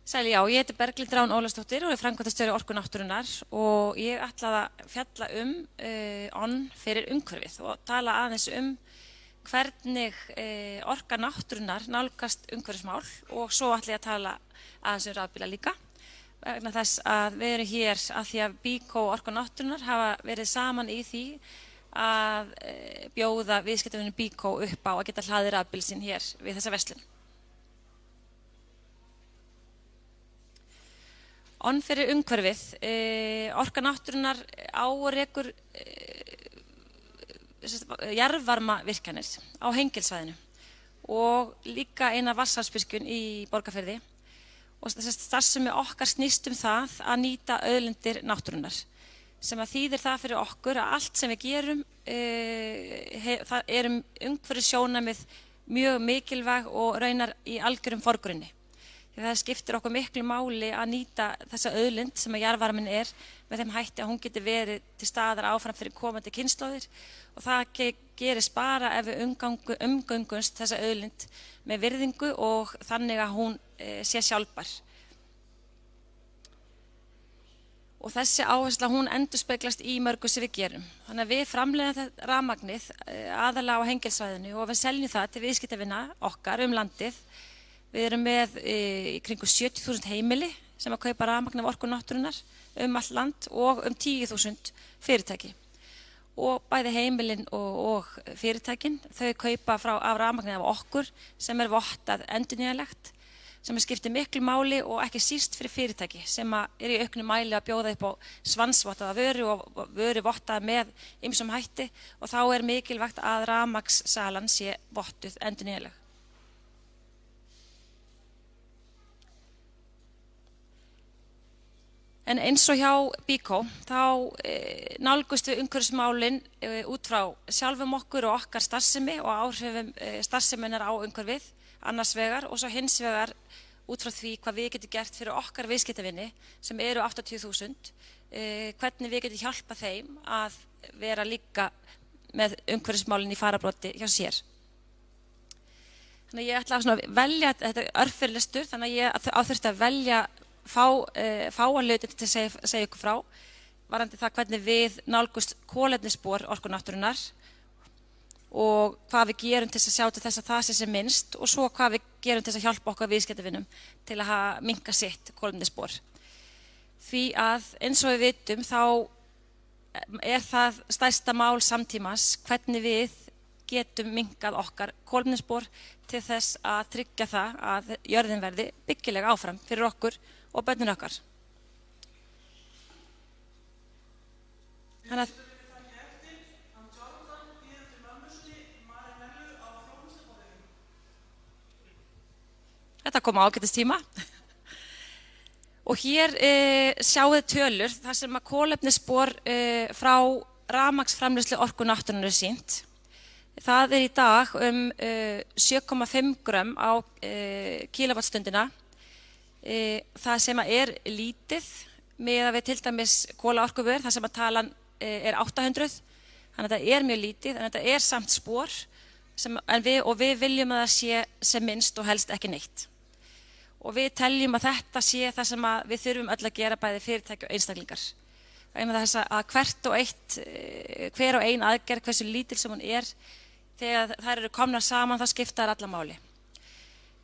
Sæl, já, ég heiti Berglind Rán Ólafsdóttir og er framkvæmdastjóri Orku náttúrunnar og ég ætlaði að fjalla ON fyrir umhverfið og tala aðeins hvernig Orka náttúrunnar nálgast umhverfismál og svo ætla ég að tala aðeins rafbíla líka vegna þess að við erum hér að því að BYKO og Orka náttúrunnar hafa verið saman í því að bjóða viðskiptavinum BYKO upp á að geta hlaðið rafbíl sinn hér við þessa verslun. ON fyrir umhverfið, Orka náttúrunnar á og rekur jarðvarmavirkjanir á Hengilssvæðinu og líka eina vatnsaflsvirkjun í Borgarfirði og starfsemi okkar snýst það að nýta auðlindir náttúrunnar sem að þýðir það fyrir okkur að allt sem við gerum það umhverfissjónarmið mjög mikilvæg og raunar í algjörum forgrunni. Það skiptir okkur miklu máli að nýta þessa auðlind sem að jarðvarminn með þeim hætti að hún geti verið til staðar áfram fyrir komandi kynslóðir og það gerist bara ef við umgöngumst þessa auðlind með virðingu og þannig að hún sé sjálfbær. Og þessi áhersla hún endurspeglast í mörgu sem við gerum. Þannig að við framleiðum rafmagnið aðallega á Hengilssvæðinu og við seljum það til viðskiptavina okkar landið. Við erum með í kringum 70.000 heimili sem að kaupa rafmagn af Orku náttúrunnar allt land og 10.000 fyrirtæki. Og bæði heimilin og fyrirtækin, þau kaupa af rafmagni af okkur sem vottað endurnýjanlegt, sem skiptir miklu máli og ekki síst fyrir fyrirtæki sem í auknum mæli að bjóða upp á svansvottaða vöru og vöru vottaða með ýmsum hætti og þá mikilvægt að rafmagnssalan sé vottuð endurnýjanleg. En eins og hjá BYKO, þá nálgumst við umhverfismálin út frá sjálfum okkur og okkar starfsemi og áhrifum starfseminnar á umhverfið annars vegar og svo hins vegar út frá því hvað við getum gert fyrir okkar viðskiptavini sem eru 80.000, hvernig við getum hjálpað þeim að vera líka með umhverfismálin í fararbroddi hjá sér. Þannig að ég ætla að velja, þetta örfyrirlestur, þannig að ég þurfti að velja fáa hluti til að segja ykkur frá varðandi það hvernig við nálgumst kolefnisspor Orku náttúrunnar og hvað við gerum til að sjá til þess að það sé sem minnst og svo hvað við gerum til að hjálpa okkar viðskiptavinum til að minnka sitt kolefnisspor. Því að eins og við vitum þá það stærsta mál samtímans hvernig við getum minnkað okkar kolefnisspor til þess að tryggja það að jörðin verði byggileg áfram fyrir okkur og börnin okkar. Þannig að þetta kom ágætis tíma. Og hér sjáum við tölur þar sem að kolefnisspor frá rafmagnsframleiðslu Orku náttúrunnar sýnt. Það í dag 7,5 grömm á kílóvattstundina. Það sem lítið með að við til dæmis kolaorkuver, það sem að talan 800, þannig að þetta mjög lítið, en þetta samt spor og við viljum að það sé sem minnst og helst ekki neitt. Og við teljum að þetta sé það sem við þurfum öll að gera bæði fyrirtæki og einstaklingar. Vegna þess að hver og ein aðgerð, hversu lítil sem hún þegar þær eru komnar saman, þá skipta þær alla máli.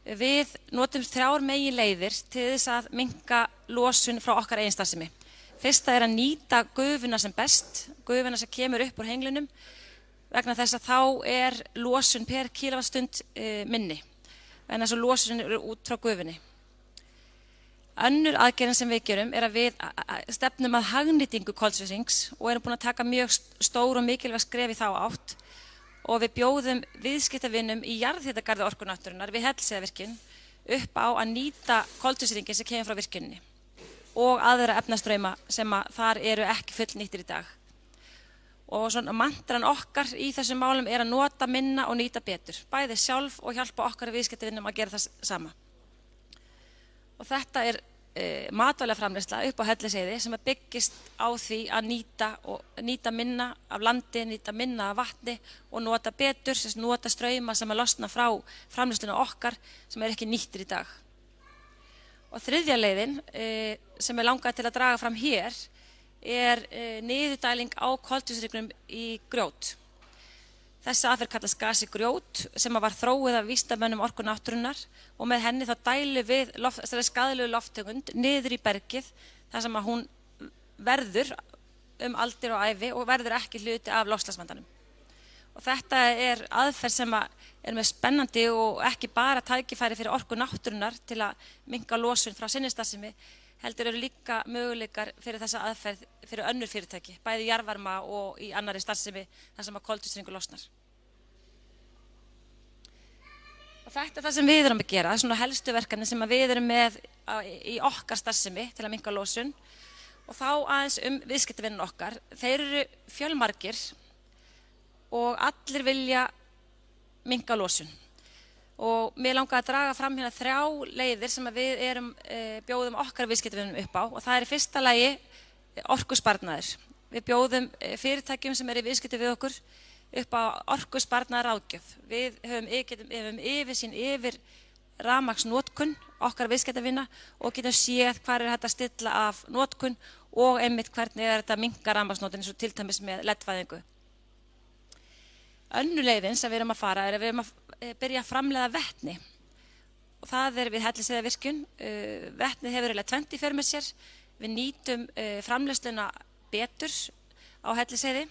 Við notum 3 meginleiðir til þess að minnka losun frá okkar eigin starfsemi. Fyrsta að nýta gufuna sem best, gufuna sem kemur upp úr henglinum, vegna þess að þá losun per kílóvattstund minni, en þess að losun út frá gufunni. Önnur aðgerðin sem við gerum að við stefnum að hagnýtingu koltvísýrings og erum búin að taka mjög stór og mikilvæg skref í þá átt og við bjóðum viðskiptavinum í jarðhitagarði Orku náttúrunnar við Hellisheiðarvirkjun upp á að nýta koltvísýringinn sem kemur frá virkjuninni og aðra efnastrauma sem þar eru ekki fullnýttir í dag. Og svona mantran okkar í þessum málum að nota minna og nýta betur, bæði sjálf og hjálpa okkar viðskiptavinum að gera það sama. Og þetta matvælaframleiðsla upp á Hellisheiði sem byggist á því að nýta minna af landi, nýta minna af vatni og nota betur, nota strauma sem losna frá framleiðslunni okkar sem ekki nýttir í dag. Og þriðja leiðin sem langað til að draga fram hér niðurdæling á koltvísýringnum í grjót. Þessi aðferð kallast gasi grjót sem var þróið af vísindamönnum Orku náttúrunnar og með henni þá dælum við þessari skaðlegu lofttegund niður í bergið þar sem að hún verður aldir og ævi og verður ekki hluti af loftslagsvandanum. Og þetta aðferð sem með spennandi og ekki bara tækifæri fyrir Orku náttúrunnar til að minnka losun frá sinni starfsemi, heldur eru líka möguleikar fyrir þessa aðferð fyrir önnur fyrirtæki, bæði jarðvarma og í annarri starfsemi þar sem að koltvísýringur losnar. Og þetta það sem við erum að gera, svona helstu verkefni sem við erum með í okkar starfsemi til að minnka losun. Og þá aðeins viðskiptavinina okkar, þeir eru fjölmargir og allir vilja minnka losun. Og mér langaði að draga fram hérna 3 leiðir sem við bjóðum okkar viðskiptavinum upp á og það í fyrsta lagi orkusparnaður. Við bjóðum fyrirtækjum sem í viðskipti við okkur upp á orkusparnaðar ráðgjöf. Við höfum yfirsýn yfir rafmagnsnotkun okkar viðskiptavina og getum séð hvar hægt að stilla af notkun og einmitt hvernig þetta að minnka rafmagnsnotkun eins og til dæmis með LED-væðingu. Önnur leiðin sem við erum að fara að við erum að byrja að framleiða vetni og það við Hellisheiðarvirkjun. Vetnið hefur eiginlega 20 för með sér. Við nýtum framleiðsluna betur á Hellisheiði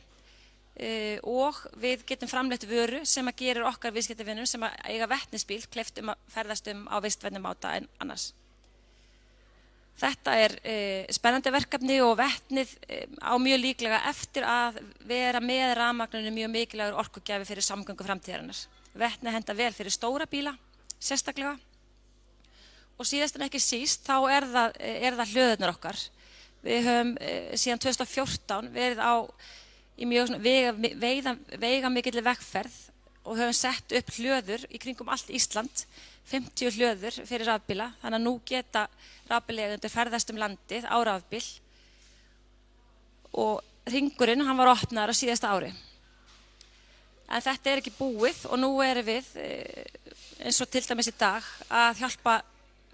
og við getum framleitt vöru sem að gerir okkar viðskiptavinum sem að eiga vetnisbíl kleift að ferðast á vistvænni máta en annars. Þetta spennandi verkefni og vetnið á mjög líklega eftir að vera með rafmagninu mjög mikilvægur orkugjafi fyrir samgöngu framtíðarinnar. Vetnið henta vel fyrir stóra bíla, sérstaklega. Og síðast en ekki síst, þá það hlöðurnar okkar. Við höfum síðan 2014 verið í mjög veigamikilli vegferð og höfum sett upp hlöður í kringum allt Ísland, 50 hlöður fyrir rafbíla, þannig að nú geta rafbílaeigendur ferðast landið á rafbíl og hringurinn hann var opnaður á síðasta ári. En þetta ekki búið og nú erum við, eins og til dæmis í dag, að hjálpa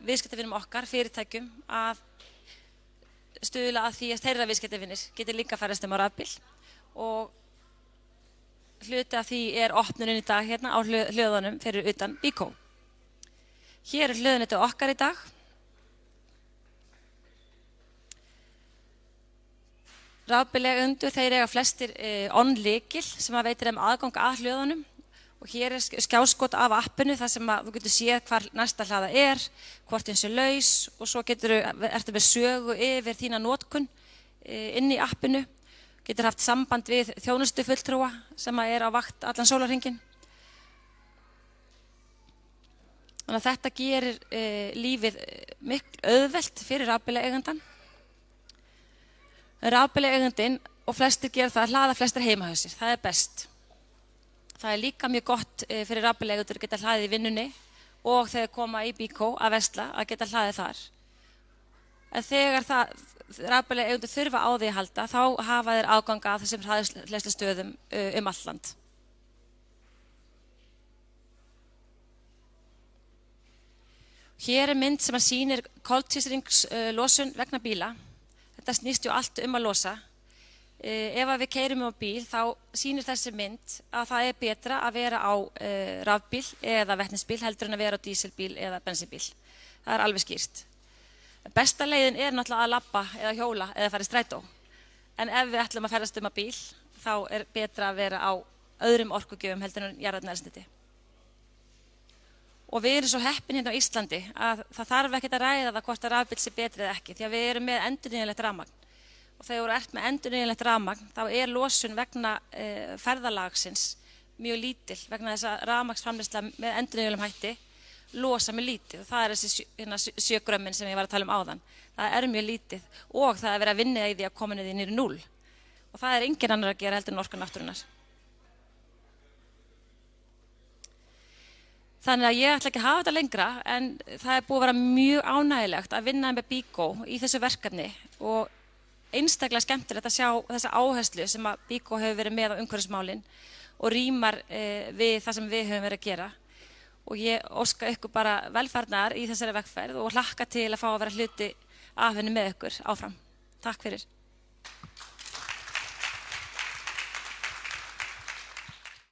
viðskiptavinum okkar, fyrirtækjum, að stuðla að því að þeirra viðskiptavinir geti líka ferðast á rafbíl og hluti af því opnunin í dag hérna á hlöðunum fyrir utan BYKO. Hér hlöðunetið okkar í dag. Rafbílaeigendur, þeir eiga flestir on-lykil sem veitir þeim aðgang að hlöðunum og hér skjáskot af appinu þar sem þú getur séð hvar næsta hlaða hvort eins laus og svo ertu með sögu yfir þína notkun inn í appinu. Getur haft samband við þjónustufulltrúa sem á vakt allan sólarhringinn. Þannig að þetta gerir lífið miklu auðvelt fyrir rafbílaeigandann. Rafbílaeigandinn og flestir gera það að hlaða flestir heima hjá sér, það best. Það líka mjög gott fyrir rafbílaeigandur að geta hlaðið í vinnunni og þegar koma í BYKO að versla að geta hlaðið þar. En þegar rafbílaeigendur þurfa á því að halda, þá hafa þeir aðgang að þessum hleðslustöðum allt land. Hér mynd sem sýnir koltvísýringslosun vegna bíla. Þetta snýst allt að losa. Ef við keyrum á bíl, þá sýnir þessi mynd að það betra að vera á rafbíl eða vetnisbíl heldur en að vera á dísilbíl eða bensínbíl. Það alveg skýrt. Besta leiðin náttúrulega að labba eða hjóla eða fara í strætó. En ef við ætlum að ferðast á bíl, þá betra að vera á öðrum orkugjöfum heldur en jarðefnaeldsneyti. Og við erum svo heppin hérna á Íslandi að það þarf ekkert að ræða það hvort að rafbíll sé betri eða ekki, því að við erum með endurnýjanlegt rafmagn. Og þegar þú ert með endurnýjanlegt rafmagn, þá losun vegna ferðalagsins mjög lítil, vegna þess að rafmagnsframleiðsla með endurnýjanlegum hætti losa með lítið. Og það þessi 7 grömmin sem ég var að tala áðan. Það mjög lítið og það verið að vinna í því að koma niður í 0. Og það engin annar að gera heldur en Orka náttúrunnar. Þannig að ég ætla ekki að hafa þetta lengra en það búið að vera mjög ánægilegt að vinna með BYKO í þessu verkefni og einstaklega skemmtilegt að sjá þessa áherslu sem að BYKO hefur verið með á umhverfismálin og rímar við það sem við höfum verið að gera. og ég óska ykkur bara velfarnaðar í þessari vegferð og hlakka til að fá að vera hluti af henni með ykkur áfram. Takk fyrir.